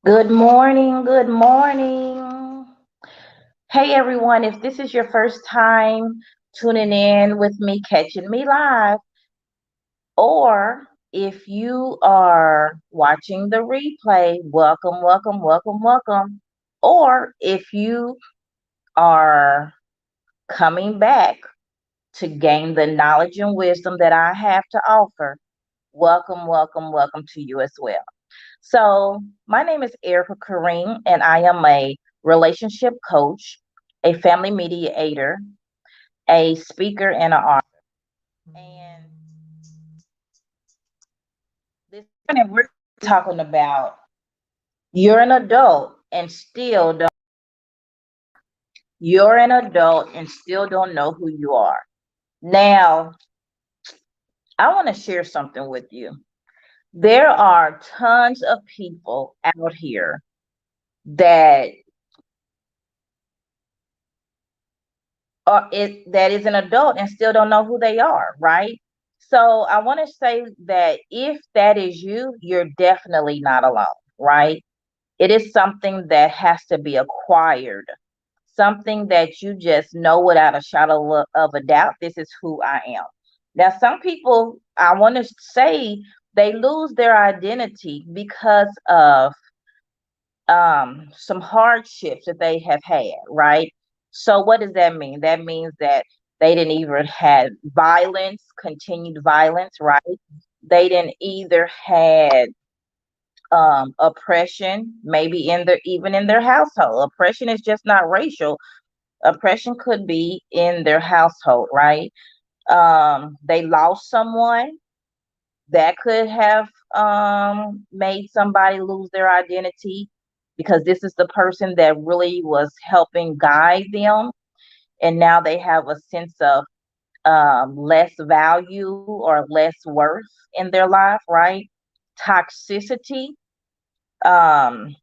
Good morning. Good morning. Hey, everyone. If this is your first time tuning in with me, catching me live, or if you are watching the replay, welcome, welcome, welcome, welcome. Or if you are coming back to gain the knowledge and wisdom that I have to offer, welcome, welcome, welcome to you as well. So, my name is Aerica Karriem, and I am a relationship coach, a family mediator, a speaker, and an author. And this morning, we're going to be talking about you're an adult and still don't. You're an adult and still don't know who you are. Now, I want to share something with you. There are tons of people out here that that is an adult and still don't know who they are, right? So I want to say that if that is you, you're definitely not alone, right? It is something that has to be acquired, something that you just know without a shadow of a doubt. This is who I am. Now, some people, I want to say, they lose their identity because of some hardships that they have had, right? So what does that mean? That means that they didn't even have violence, continued violence, right? They didn't either had oppression, maybe in their even in their household. Oppression is just not racial. Oppression could be in their household, right? They lost someone that could have made somebody lose their identity because this is the person that really was helping guide them, and now they have a sense of less value or less worth in their life, right? Toxicity, um,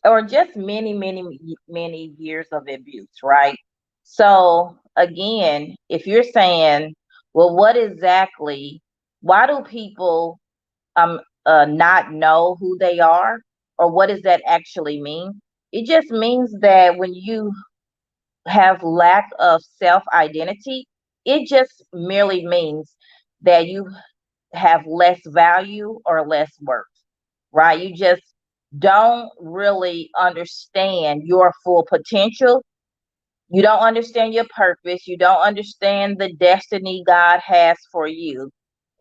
or just many, many, many years of abuse, right? So again, if you're saying, well, what exactly, why do people not know who they are, or what does that actually mean? It just means that when you have lack of self identity, it just merely means that you have less value or less worth, right? You just don't really understand your full potential. You don't understand your purpose. You don't understand the destiny God has for you.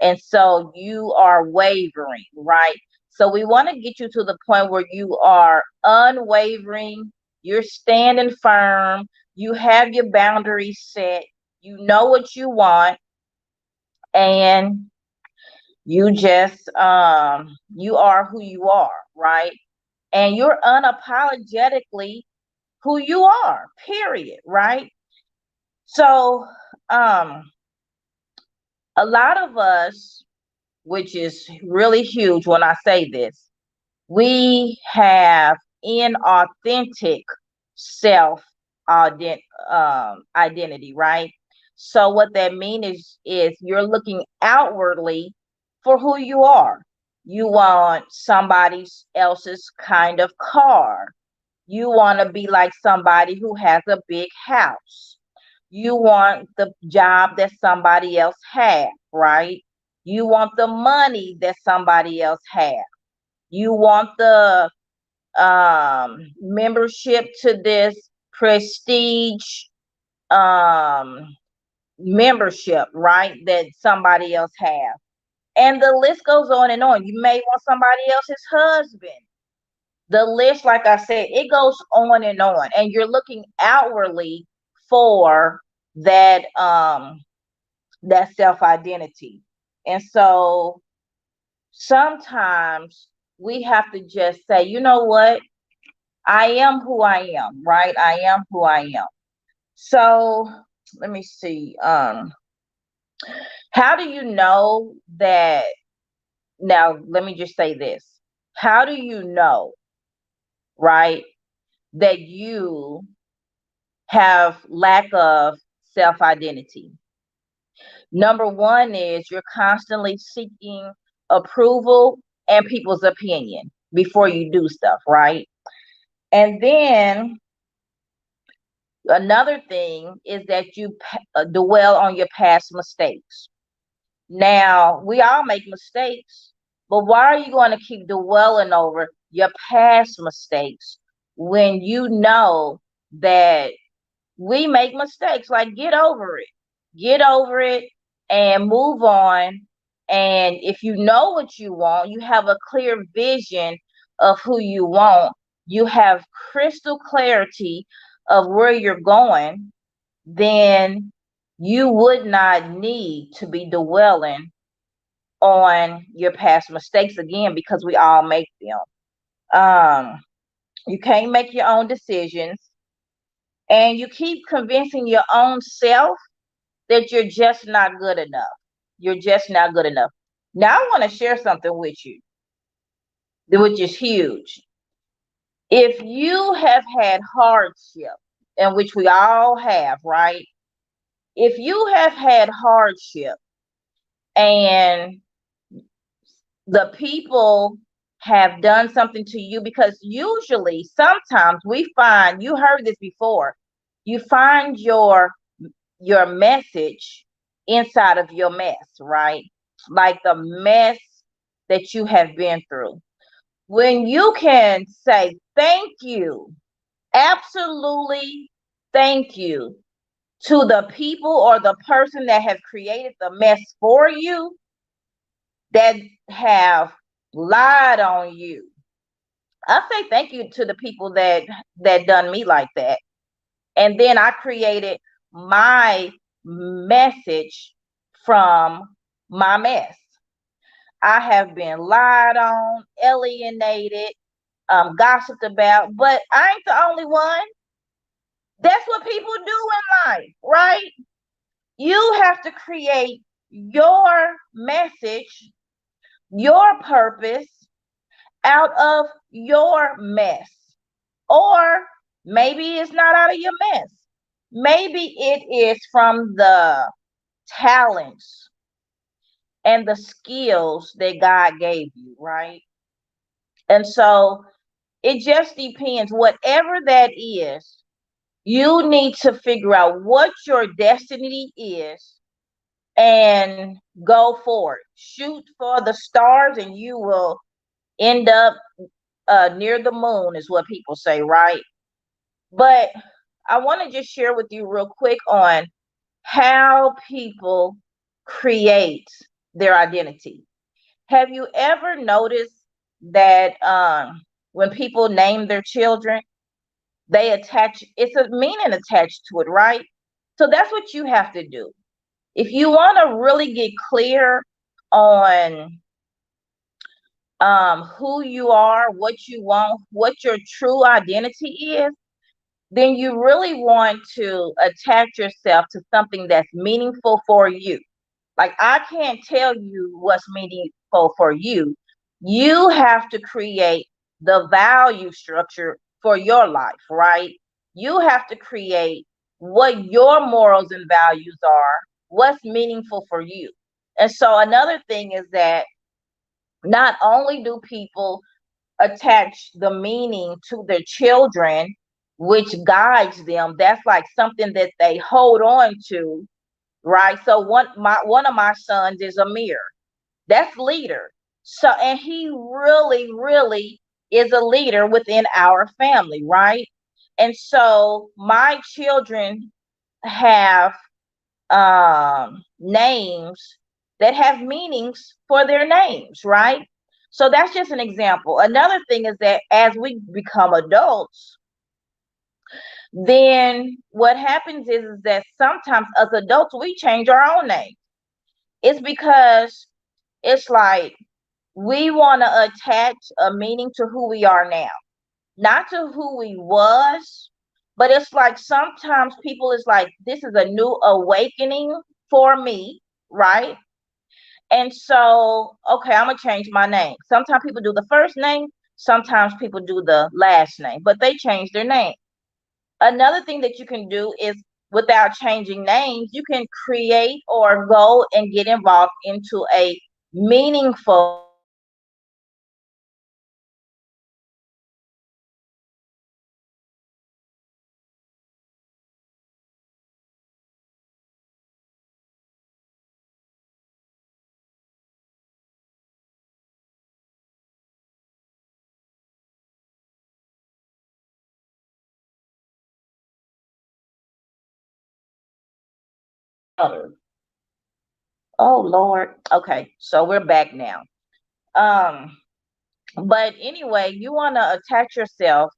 And so you are wavering, right? So we want to get you to the point where you are unwavering, you're standing firm, you have your boundaries set, you know what you want, and you just you are who you are, right? And you're unapologetically who you are, period, right? So, um, a lot of us, which is really huge when I say this, we have inauthentic self identity, right? So what that means is you're looking outwardly for who you are. You want somebody else's kind of car. You want to be like somebody who has a big house. You want the job that somebody else has, right? You want the money that somebody else has. You want the membership to this prestige um, membership, right? That somebody else has. And the list goes on and on. You may want somebody else's husband. The list, like I said, it goes on and on. And you're looking outwardly for that that self-identity. And so sometimes we have to just say, you know what? I am who I am, right? I am who I am. So let me see. How do you know that? Now, let me just say this. How do you know, right, that you have lack of self identity? Number one is you're constantly seeking approval and people's opinion. before you do stuff, right? And then another thing is that you dwell on your past mistakes. Now, we all make mistakes, but why are you going to keep dwelling over your past mistakes when you know that we make mistakes? Like, get over it. Get over it and move on. And if you know what you want, you have a clear vision of who you want, you have crystal clarity of where you're going, then you would not need to be dwelling on your past mistakes again, because we all make them. You can't make your own decisions, and you keep convincing your own self that you're just not good enough. You're just not good enough. Now, I want to share something with you, which is huge. If you have had hardship, and which we all have, right? If you have had hardship and the people have done something to you, because usually, sometimes we find, you heard this before, you find your message inside of your mess, right? Like the mess that you have been through. When you can say thank you, absolutely thank you, to the people or the person that have created the mess for you, that have lied on you. I say thank you to the people that done me like that. And then I created my message from my mess. I have been lied on, alienated, gossiped about, but I ain't the only one. That's what people do in life, right? You have to create your message, your purpose out of your mess. Or maybe it's not out of your mess. Maybe it is from the talents and the skills that God gave you, right? And so it just depends. Whatever that is, you need to figure out what your destiny is and go for it. Shoot for the stars and you will end up near the moon, is what people say, right? But I want to just share with you real quick on how people create their identity. Have you ever noticed that when people name their children, they attach, it's a meaning attached to it, right? So that's what you have to do. If you want to really get clear on who you are, what you want, what your true identity is, then you really want to attach yourself to something that's meaningful for you. Like, I can't tell you what's meaningful for you. You have to create the value structure for your life, right? You have to create what your morals and values are, what's meaningful for you. And so another thing is that not only do people attach the meaning to their children, which guides them, that's like something that they hold on to, right? So one of my sons is Amir. That's leader. So, and he really is a leader within our family, right? And so my children have names that have meanings for their names, right? So that's just an example. Another thing is that as we become adults, then what happens is that sometimes as adults we change our own name. It's because it's like we want to attach a meaning to who we are now, not to who we was. But it's like sometimes people is like, this is a new awakening for me, right? And so, okay, I'm gonna change my name. Sometimes people do the first name, sometimes people do the last name, but they change their name. Another thing that you can do is, without changing names, you can create or go and get involved into a meaningful Oh Lord. Okay, so we're back now. Um, but anyway, you want to attach yourself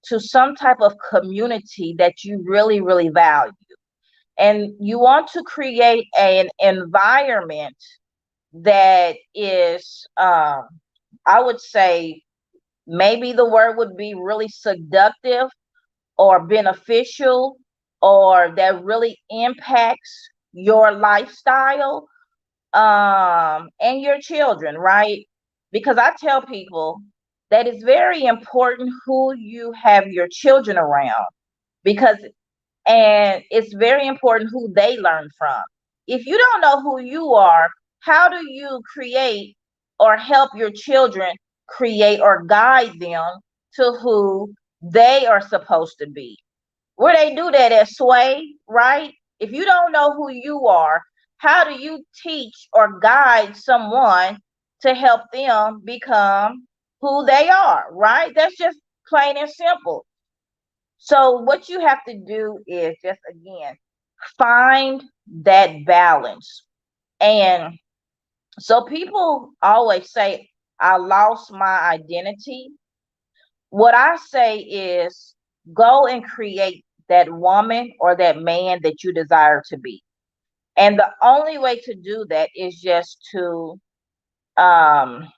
to some type of community that you really, really value. And you want to create an environment that is, I would say, maybe the word would be really seductive or beneficial, or that really impacts your lifestyle, and your children, right? Because I tell people that it's very important who you have your children around, because and it's very important who they learn from. If you don't know who you are, how do you create or help your children create or guide them to who they are supposed to be? Where they do that at Sway, right? If you don't know who you are, how do you teach or guide someone to help them become who they are, right? That's just plain and simple. So what you have to do is just, again, find that balance. And so people always say, I lost my identity. What I say is, go and create that woman or that man that you desire to be. And the only way to do that is just to um,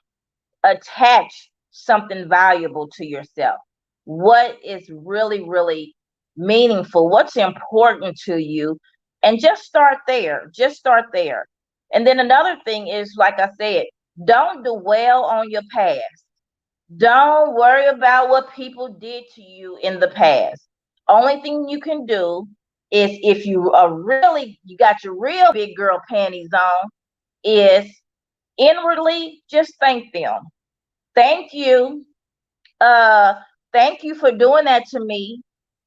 attach something valuable to yourself. What is really, really meaningful? What's important to you? And just start there. Just start there. And then another thing is, like I said, don't dwell on your past. Don't worry about what people did to you in the past. Only thing you can do is, if you are really, you got your real big girl panties on, is inwardly just thank them. Thank you. Uh, thank you for doing that to me,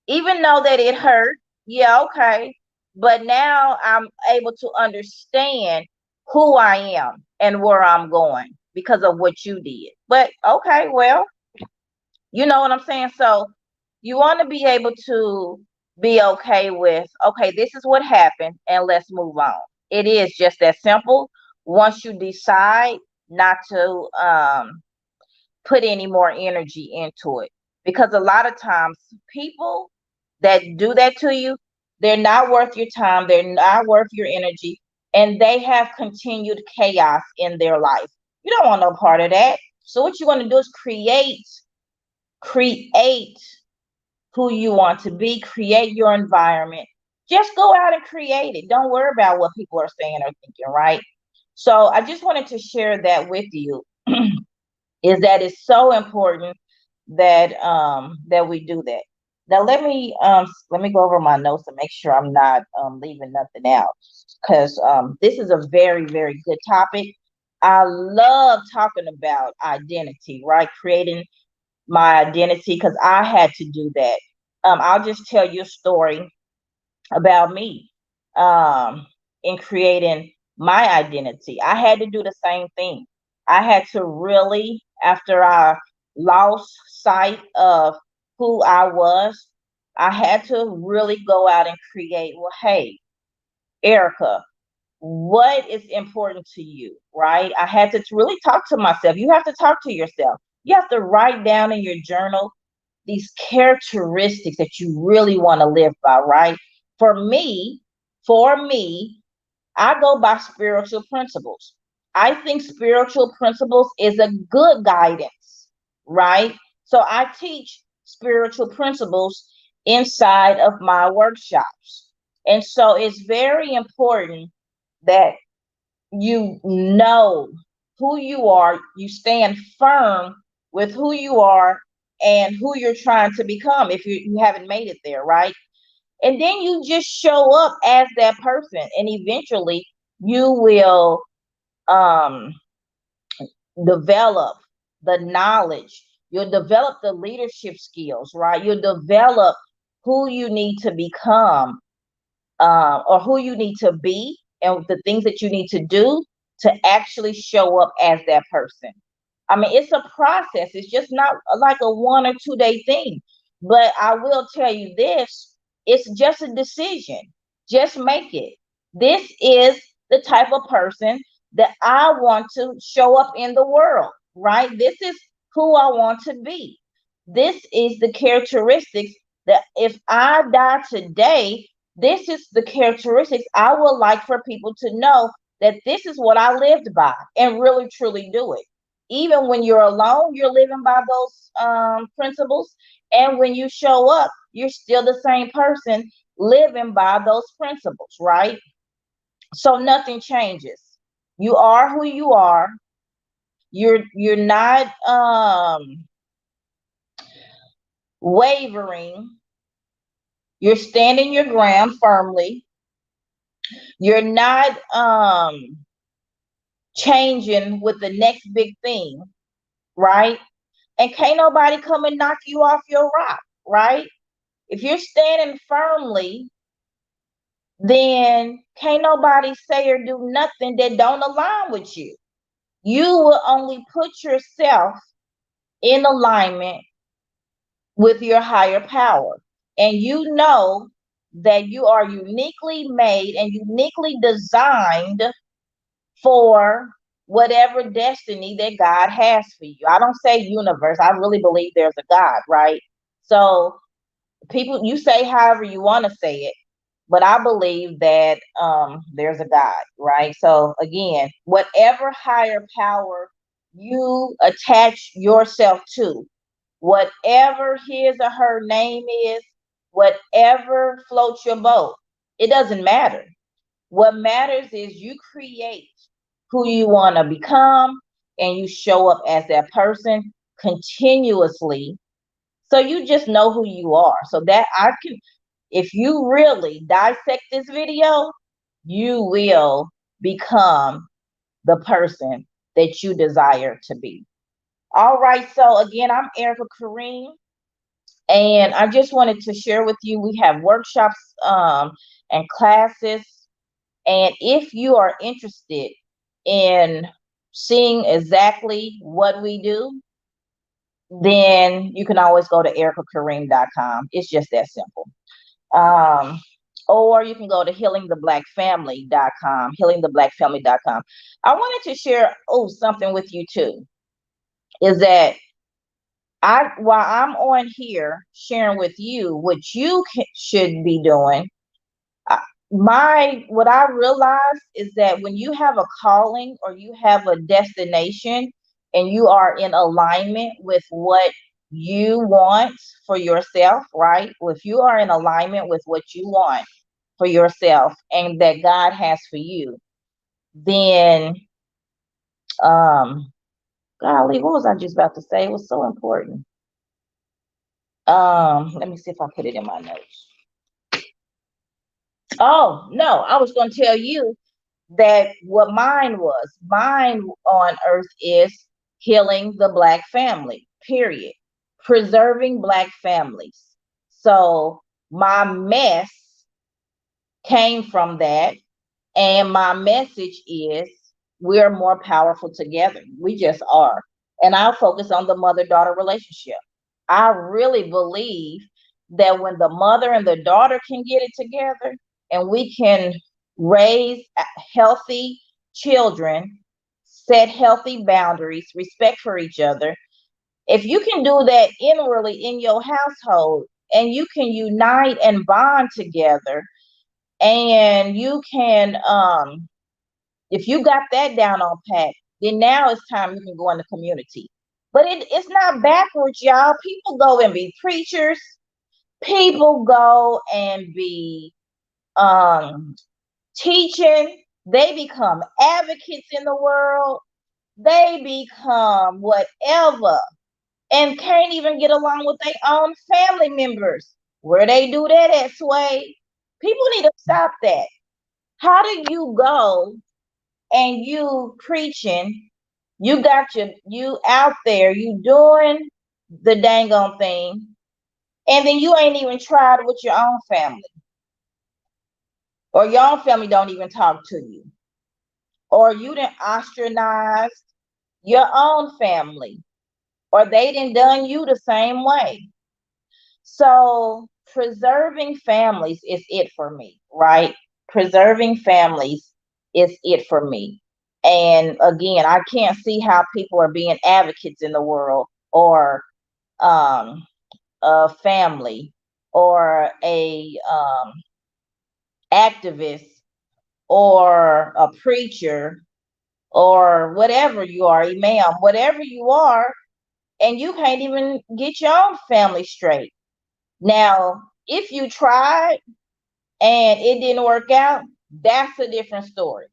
even though that it hurt. Yeah, okay. But now I'm able to understand who I am and where I'm going because of what you did. But okay, well, you know what I'm saying? So you want to be able to be okay with, okay, this is what happened and let's move on. It is just that simple. Once you decide not to put any more energy into it. Because a lot of times people that do that to you, they're not worth your time, they're not worth your energy, and they have continued chaos in their life. You don't want no part of that. So what you want to do is create who you want to be, create your environment. Just go out and create it. Don't worry about what people are saying or thinking, right? So I just wanted to share that with you, is that it's so important that that we do that. Now let me go over my notes and make sure I'm not leaving nothing out, because this is a very, very good topic. I love talking about identity, right? Creating my identity, because I had to do that. I'll just tell you a story about me, um, in creating my identity. I had to do the same thing. I had to really, after I lost sight of who I was, I had to really go out and create, well, hey, Aerica, what is important to you, right? I had to really talk to myself. You have to talk to yourself. You have to write down in your journal these characteristics that you really want to live by, right? For me, for me, I go by spiritual principles. I think spiritual principles is a good guidance, right? So I teach spiritual principles inside of my workshops. And so it's very important that you know who you are, you stand firm with who you are and who you're trying to become if you haven't made it there, right? And then you just show up as that person, and eventually you will um develop the knowledge, you'll develop the leadership skills, right? You'll develop who you need to become, or who you need to be, and the things that you need to do to actually show up as that person. I mean, it's a process. It's just not like a 1 or 2 day thing. But I will tell you this, it's just a decision. Just make it. This is the type of person that I want to show up in the world, right? This is who I want to be. This is the characteristics that if I die today, this is the characteristics I would like for people to know, that this is what I lived by, and really truly do it. Even when you're alone, you're living by those principles. And when you show up, you're still the same person living by those principles, right? So nothing changes. You are who you are. You're not wavering. You're standing your ground firmly. You're not changing with the next big thing, right? And can't nobody come and knock you off your rock, right? If you're standing firmly, then can't nobody say or do nothing that don't align with you. You will only put yourself in alignment with your higher power. And you know that you are uniquely made and uniquely designed for whatever destiny that God has for you. I don't say universe, I really believe there's a God, right? So people, you say however you want to say it, but I believe that there's a God, right? So again, whatever higher power you attach yourself to, whatever his or her name is, whatever floats your boat, it doesn't matter. What matters is you create who you want to become, and you show up as that person continuously. So you just know who you are. So that I can, if you really dissect this video, you will become the person that you desire to be. All right. So again, I'm Aerica Karriem, and I just wanted to share with you, we have workshops and classes. And if you are interested in seeing exactly what we do, then you can always go to ericakarriem.com. It's just that simple. Um, or you can go to healingtheblackfamily.com, healingtheblackfamily.com. I wanted to share something with you too, is that while I'm on here sharing with you what you should be doing, what I realized is that when you have a calling or you have a destination and you are in alignment with what you want for yourself, right? Well, if you are in alignment with what you want for yourself and that God has for you, then golly, what was I just about to say? It was so important. Let me see if I put it in my notes. Oh no, I was going to tell you that what mine on earth is healing the Black family, period. Preserving Black families. So my mess came from that. And my message is we're more powerful together. We just are. And I'll focus on the mother-daughter relationship. I really believe that when the mother and the daughter can get it together and we can raise healthy children, set healthy boundaries, respect for each other, if you can do that inwardly in your household and you can unite and bond together, and you can if you got that down on pat, then now it's time you can go in the community. But it's not backwards, y'all. People go and be preachers. People go and be teaching. They become advocates in the world. They become whatever, and can't even get along with their own family members. Where they do that at, Sway? People need to stop that. How do you go and you preaching, you got you out there, you doing the dang on thing, and then you ain't even tried with your own family, or your own family don't even talk to you, or you didn't ostracize your own family, or they didn't done you the same way. So preserving families is it for me, right? Preserving families is it for me. And again, I can't see how people are being advocates in the world, or um, a family, or a activist, or a preacher, or whatever you are, imam, whatever you are, and you can't even get your own family straight. Now, if you tried and it didn't work out, that's a different story.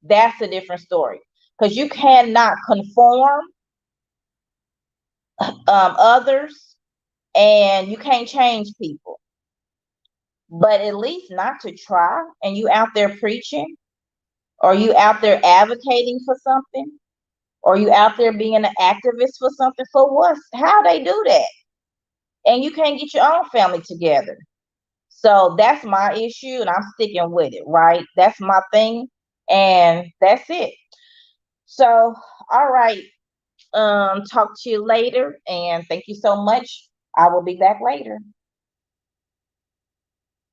That's a different story. Because you cannot conform others, and you can't change people. But at least not to try, and you out there preaching, or you out there advocating for something, or you out there being an activist for something, for what? How they do that? And you can't get your own family together. So that's my issue, and I'm sticking with it, right? That's my thing, and that's it. So, all right. Talk to you later, and thank you so much. I will be back later.